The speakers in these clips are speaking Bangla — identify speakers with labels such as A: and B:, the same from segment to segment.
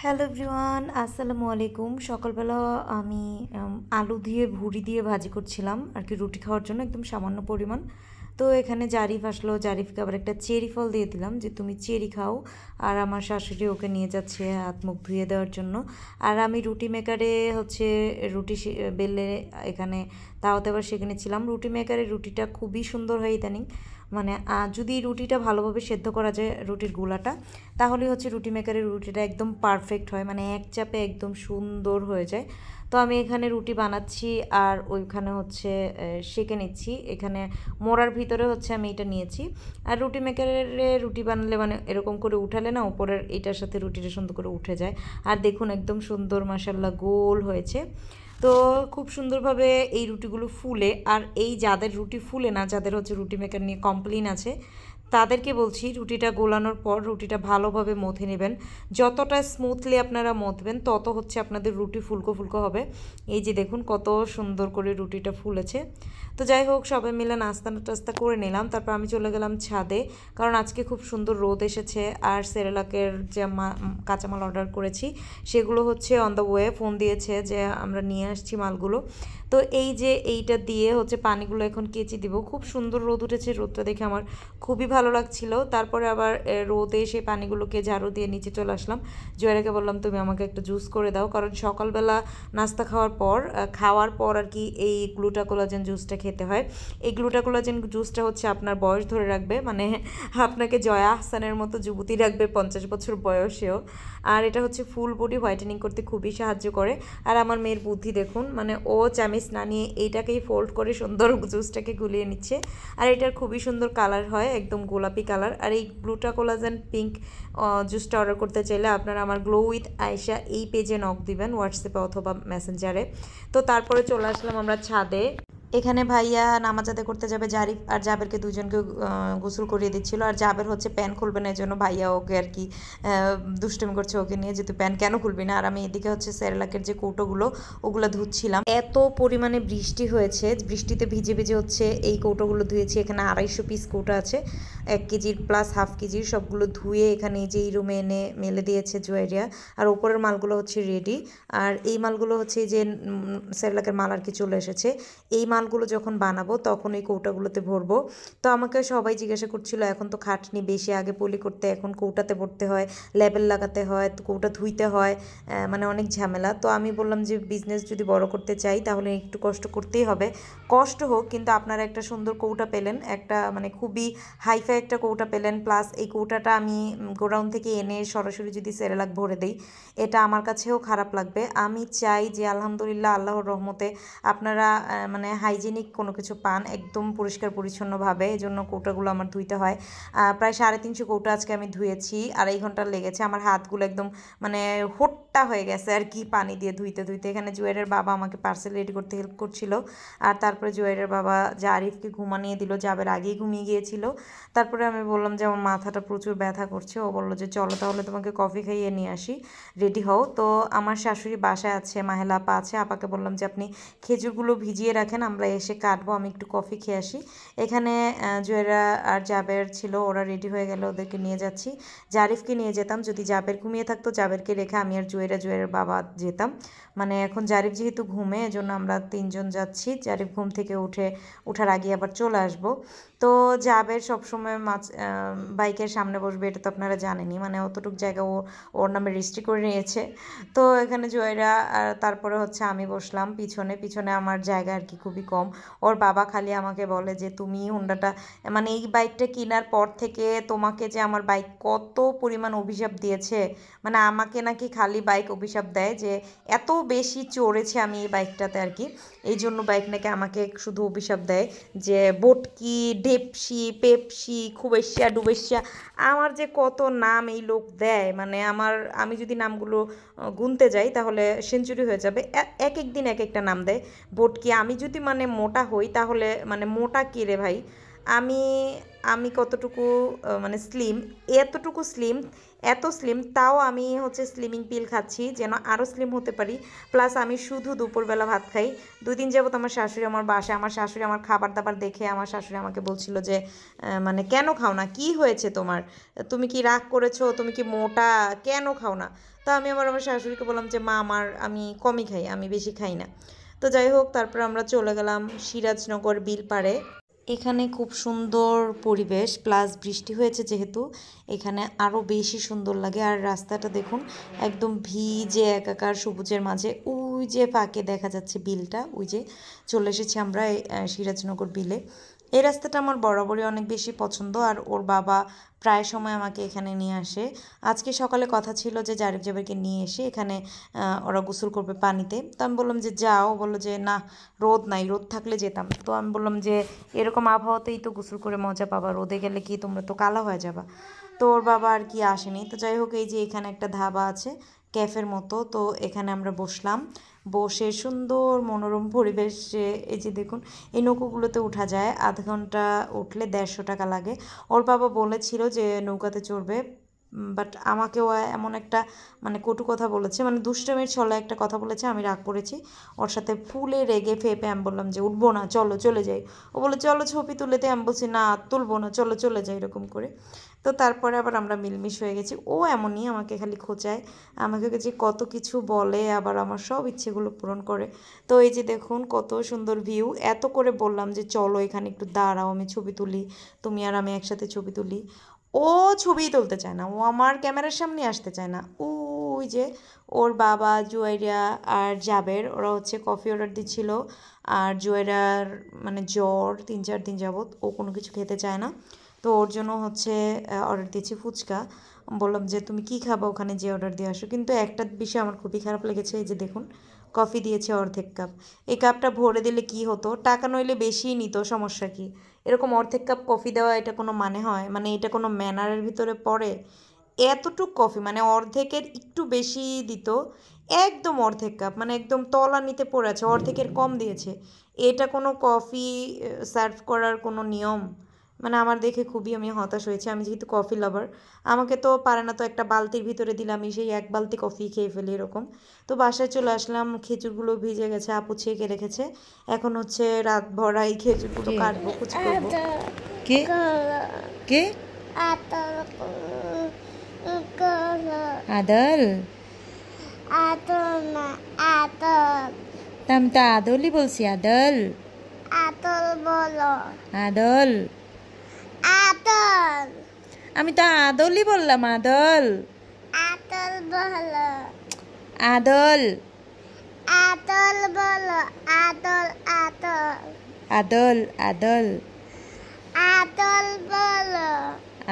A: হ্যালো এভরিওয়ান, আসসালামু আলাইকুম। সকালবেলা আমি আলু দিয়ে ভুড়ি দিয়ে ভাজি করছিলাম আর কি, রুটি খাওয়ার জন্য একদম সামান্য পরিমাণ। তো এখানে জারিফ আসলো, জারিফকে আবার একটা চেরি ফল দিয়ে দিলাম যে তুমি চেরি খাও। আর আমার শাশুড়ি ওকে নিয়ে যাচ্ছে হাত মুখ ধুয়ে দেওয়ার জন্য। আর আমি রুটি মেকারে হচ্ছে রুটি বেলে এখানে তাওতে আবার সেখানে ছিলাম। রুটি মেকারে রুটিটা খুবই সুন্দর হয় ইদানিং। মানে যদি রুটিটা ভালোভাবে সেদ্ধ করা যায়, রুটির গুলাটা, তাহলে হচ্ছে রুটি মেকারের রুটিটা একদম পারফেক্ট হয়, মানে এক চাপে একদম সুন্দর হয়ে যায়। তো আমি এখানে রুটি বানাচ্ছি আর ওইখানে হচ্ছে সেঁকে নিচ্ছি। এখানে মোড়ার ভিতরে হচ্ছে আমি এটা নিয়েছি। আর রুটি মেকারে রুটি বানালে মানে এরকম করে উঠালে না উপরের এটার সাথে রুটিটা সুন্দর করে উঠে যায়। আর দেখুন একদম সুন্দর মাশাল্লাহ গোল হয়েছে। তো খুব সুন্দরভাবে এই রুটিগুলো ফুলে, আর এই যাদের রুটি ফুলে না, যাদের হচ্ছে রুটি মেকার নিয়ে কমপ্লেন আছে, তাদেরকে বলছি রুটিটা গোলানোর পর রুটিটা ভালোভাবে মথে নেবেন। যতটা স্মুথলি আপনারা মথবেন তত হচ্ছে আপনাদের রুটি ফুলকো ফুলকো হবে। এই যে দেখুন কত সুন্দর করে রুটিটা ফুলেছে। তো যাই হোক, সবাই মিলে নাস্তা টাস্তা করে নিলাম। তারপর আমি চলে গেলাম ছাদে, কারণ আজকে খুব সুন্দর রোদ এসেছে। আর সেরেলাকের যে কাঁচামাল অর্ডার করেছি সেগুলো হচ্ছে অন দ্য ওয়ে, ফোন দিয়েছে যে আমরা নিয়ে আসছি মালগুলো। তো এই যে এইটা দিয়ে হচ্ছে পানিগুলো এখন কেচে দিব। খুব সুন্দর রোদ উঠেছে, রোদটা দেখে আমার খুবই ভালো লাগছিল। তারপরে আবার রোদে এসে পানিগুলোকে ঝাড়ু দিয়ে নিচে চলে আসলাম। জয়েরাকে বললাম তুমি আমাকে একটা জুস করে দাও, কারণ সকালবেলা নাস্তা খাওয়ার পর আর কি এই গ্লুটাকোলাজেন জুসটা খেতে হয়। এই গ্লুটাকোলাজেন জুসটা হচ্ছে আপনার বয়স ধরে রাখবে, মানে আপনাকে জয়া আহসানের মতো যুবতী রাখবে 50 বছর বয়সেও। আর এটা হচ্ছে ফুল বডি হোয়াইটেনিং করতে খুবই সাহায্য করে। আর আমার মেয়ের বুদ্ধি দেখুন, মানে ও চামিচ না নিয়ে এইটাকেই ফোল্ড করে সুন্দর জুসটাকে গুলিয়ে নিচ্ছে। আর এটার খুবই সুন্দর কালার হয়, একদম গোলাপি কালার। আর এই গ্লুটাকোলাজেন পিঙ্ক জুসটা অর্ডার করতে চাইলে আপনারা আমার গ্লো উইথ আয়েশা এই পেজে নক দিবেন, হোয়াটসঅ্যাপে অথবা মেসেঞ্জারে। তো তারপরে চলে আসলাম আমরা ছাদে। এখানে ভাইয়া নামাজ আদায় করতে যাবে, জারিফ আর জাবেরকে দুজনকে গোসল করিয়ে দিচ্ছিল। আর জাবের হচ্ছে প্যান্ট খুলবে না, এই জন্য ভাইয়া ওকে আর কি দুষ্টুমি করছে ওকে নিয়ে, যে তুই প্যান্ট কেন খুলবি না। আর আমি এদিকে হচ্ছে সেরেলাকের যে কৌটোগুলো ওগুলো ধুচ্ছিলাম। এত পরিমাণে বৃষ্টি হয়েছে, বৃষ্টিতে ভিজে ভিজে হচ্ছে এই কৌটোগুলো ধুয়েছি। এখানে 250 পিস কৌটো আছে, 1 কেজির প্লাস হাফ কেজির, সবগুলো ধুয়ে এখানে যে এই রুমে এনে মেলে দিয়েছে জুয়েরিয়া। আর ওপরের মালগুলো হচ্ছে রেডি। আর এই মালগুলো হচ্ছে যে সেরেলাকের মাল আর কি চলে এসেছে। এই মালগুলো যখন বানাবো তখন এই কৌটাগুলোতে ভরবো। তো আমাকে সবাই জিজ্ঞাসা করছিল এখন তো খাটনি বেশি, আগে পলি করতে, এখন কৌটাতে ভরতে হয়, লেবেল লাগাতে হয়, তো কৌটা ধুইতে হয়, মানে অনেক ঝামেলা। তো আমি বললাম যে বিজনেস যদি বড় করতে চাই তাহলে একটু কষ্ট করতেই হবে, কষ্ট হোক কিন্তু আপনারা একটা সুন্দর কৌটা পেলেন, একটা মানে খুবই হাইফাই একটা কৌটা পেলেন। প্লাস এই কৌটাটা আমি গোডাউন থেকে এনে সরাসরি যদি সেরেলাক ভরে দেই, এটা আমার কাছেও খারাপ লাগবে। আমি চাই যে আলহামদুলিল্লাহ আল্লাহর রহমতে আপনারা মানে হাইজেনিক কোনো কিছু পান, একদম পরিষ্কার পরিচ্ছন্নভাবে। এই জন্য কৌটাগুলো আমার ধুইতে হয়। প্রায় 350 কৌটা আজকে আমি ধুয়েছি, 2.5 ঘন্টা লেগেছে। আমার হাতগুলো একদম মানে হোট্টা হয়ে গেছে আর কি পানি দিয়ে ধুইতে ধুইতে। এখানে জুয়েরের বাবা আমাকে পার্সেল রেডি করতে হেল্প করছিল। আর তারপরে জুয়েরের বাবা জারিফকে ঘুমানিয়ে দিল, যাবের আগেই ঘুমিয়ে গিয়েছিল। তারপরে আমি বললাম যে আমার মাথাটা প্রচুর ব্যথা করছে। ও বললো যে চলো তাহলে তোমাকে কফি খাইয়ে নিয়ে আসি, রেডি হও। তো আমার শাশুড়ি বাসায় আছে, মাহেলা আপা আছে। আপাকে বললাম যে আপনি খেজুরগুলো ভিজিয়ে রাখেন, আমরা এসে কাটবো, আমি একটু কফি খেয়ে আসি। এখানে জুয়েরা আর জাবের ছিল, ওরা রেডি হয়ে গেল, ওদেরকে নিয়ে যাচ্ছি। জারিফকে নিয়ে যেতাম যদি জাবের ঘুমিয়ে থাকতো, জাবেরকে রেখে আমি আর জুয়েরের বাবা যেতাম। মানে এখন জারিফ যেহেতু ঘুমে, এজন্য আমরা 3জন যাচ্ছি। জারিফ ঘুম থেকে ওঠার আগে আবার চলে আসবো। তো জাবের সবসময় বাইকের সামনে বসবে, এটা তো আপনারা জানেনই, মানে অতটুকু জায়গা ওর নামে রেজিস্ট্রি করে নিয়েছে। তো এখানে জয়রা আর তারপরে হচ্ছে আমি বসলাম পিছনে পিছনে, আমার জায়গা আর কি খুবই কম। ওর বাবা খালি আমাকে বলে যে তুমি হুন্ডাটা, মানে এই বাইকটা কেনার পর থেকে তোমাকে যে আমার বাইক কত পরিমাণ অভিশাপ দিয়েছে, মানে আমাকে নাকি খালি বাইক অভিশাপ দেয় যে এত বেশি চড়েছে আমি এই বাইকটাতে আর কি। এই জন্য বাইক নাকি আমাকে শুধু অভিশাপ দেয় যে বটকি, ঢেপসি, পেপসি, খুবেশিয়া, ডুবেশিয়া, আমার যে কত নাম এই লোক দেয়, মানে আমি যদি নামগুলো গুনতে যাই তাহলে সেঞ্চুরি হয়ে যাবে। এক এক দিন এক একটা নাম দেয়। বটকি, আমি যদি মানে মোটা হই তাহলে মানে মোটা কে রে ভাই, আমি আমি কতটুকু মানে স্লিম, এতটুকু স্লিম, এত স্লিম, তাও আমি হচ্ছে স্লিমিং পিল খাচ্ছি যেন আরও স্লিম হতে পারি। প্লাস আমি শুধু দুপুরবেলা ভাত খাই। 2 দিন যাবত আমার শাশুড়ি আমার বাসায়, আমার শাশুড়ি আমার খাবার দাবার দেখে আমার শাশুড়ি আমাকে বলছিল যে মানে কেন খাও না, কি হয়েছে তোমার, তুমি কি রাগ করেছো, তুমি কি মোটা, কেন খাও না? তো আমি আমার শাশুড়িকে বললাম যে মা আমি কমই খাই, আমি বেশি খাই না। তো যাই হোক, তারপর আমরা চলে গেলাম সিরাজনগর বিল পাড়ে। এখানে খুব সুন্দর পরিবেশ, প্লাস বৃষ্টি হয়েছে যেহেতু এখানে আরও বেশি সুন্দর লাগে। আর রাস্তাটা দেখুন একদম ভিজে একাকার সবুজের মাঝে, ওই যে ফাঁকে দেখা যাচ্ছে বিলটা, ওই যে চলে এসেছি আমরা সিরাজনগর বিলে। এই রাস্তাটা আমার বরাবরই অনেক বেশি পছন্দ, আর ওর বাবা প্রায় সময় আমাকে এখানে নিয়ে আসে। আজকে সকালে কথা ছিল যে জারিফ জাবেরকে নিয়ে এসে এখানে ওরা গোসল করবে পানিতে। তো আমি বললাম যে যাও, বললো যে না রোদ নাই, রোদ থাকলে যেতাম। তো আমি বললাম যে এরকম আবহাওয়াতেই তো গোসল করে মজা পাবা, রোদে গেলে কি তোমরা তো কালা হয়ে যাবা। তো ওর বাবা আর কি আসেনি। তো যাই হোক, এই যে এখানে একটা ধাবা আছে ক্যাফের মতো, তো এখানে আমরা বসলাম, বসে সুন্দর মনোরম পরিবেশে এই যে দেখুন এই নৌকোগুলোতে ওঠা যায়, আধ ঘন্টা উঠলে 150 টাকা লাগে। ওর বাবা বলেছিল যে নৌকাতে চড়বে, বাট আমাকেও এমন একটা মানে কটু কথা বলেছে, মানে দুষ্টামির ছলে একটা কথা বলেছে, আমি রাগ করেছি ওর সাথে, ফুলে রেগে ফেপে আমি বললাম যে উঠবো না, চলো চলে যাই। ও বলে চলো ছবি তুলেতে, আমি বলছি না তুলবো না, চলো চলে যাই, এরকম করে। তো তারপরে আবার আমরা মিলমিশ হয়ে গেছি। ও এমনই আমাকে খালি খোঁচায়, আমাকে যে কত কিছু বলে, আবার আমার সব ইচ্ছেগুলো পূরণ করে। তো এই যে দেখুন কত সুন্দর ভিউ, এত করে বললাম যে চলো এখানে একটু দাঁড়াও, আমি ছবি তুলি, তুমি আর আমি একসাথে ছবি তুলি। ও ছবিই তুলতে চায় না, ও আমার ক্যামেরার সামনে আসতে চায় না। ওই যে ওর বাবা জুয়াইরা আর জাবের, ওরা হচ্ছে কফি অর্ডার দিচ্ছিল। আর জুয়াইরার মানে জ্বর 3-4 দিন যাবত, ও কোনো কিছু খেতে চায় না। তো ওর জন্য হচ্ছে অর্ডার দিয়েছি ফুচকা। বললাম যে তুমি কি খাবা, ওখানে যে অর্ডার দিয়ে আসো। কিন্তু একটা বিষয় আমার খুবই খারাপ লেগেছে, এই যে দেখুন কফি দিয়েছে অর্ধেক কাপ। এই কাপটা ভরে দিলে কি হতো, টাকা নইলে বেশিই নিত, সমস্যা কি? এরকম অর্ধেক কাপ কফি দেওয়া এটা কোনো মানে হয়? মানে এটা কোনো ম্যানারের ভিতরে পড়ে? এতটুক কফি মানে অর্ধেকের একটু বেশি দিত, একদম অর্ধেক কাপ, মানে একদম তলানিতে পড়ে আছে, অর্ধেকের কম দিয়েছে। এটা কোনো কফি সার্ভ করার কোনো নিয়ম? মানে আমার দেখে খুবই আমি হতাশ হয়েছি। আমি যেহেতু কফি লাভার, আমাকে তো পারে না, তো একটা বালতির ভিতরে দিলাম, আমি সেই এক বালতি কফি খেয়ে ফেলি এরকম। তো বাসায় চলে আসলাম, খেজুরগুলো ভিজে গেছে, আপু ছেঁকে রেখেছে। এখন হচ্ছে রাত ভরা এই খেজুরগুলো কাটবো, কুচি করবো। কে কে আদল, আমি তো আদলই বলছি, আদল আদল, আমি তো আদলই বললাম, আদল আদল আদল আদল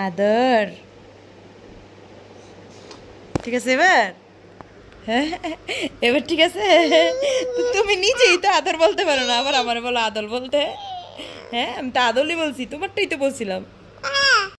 A: আদর। ঠিক আছে এবার? হ্যাঁ এবার ঠিক আছে। তুমি নিজেই তো আদর বলতে পারো না, আবার আমার বলো আদল বলতে। হ্যাঁ আমি তো আদলই বলছি, তোমারটাই তো বলছিলাম।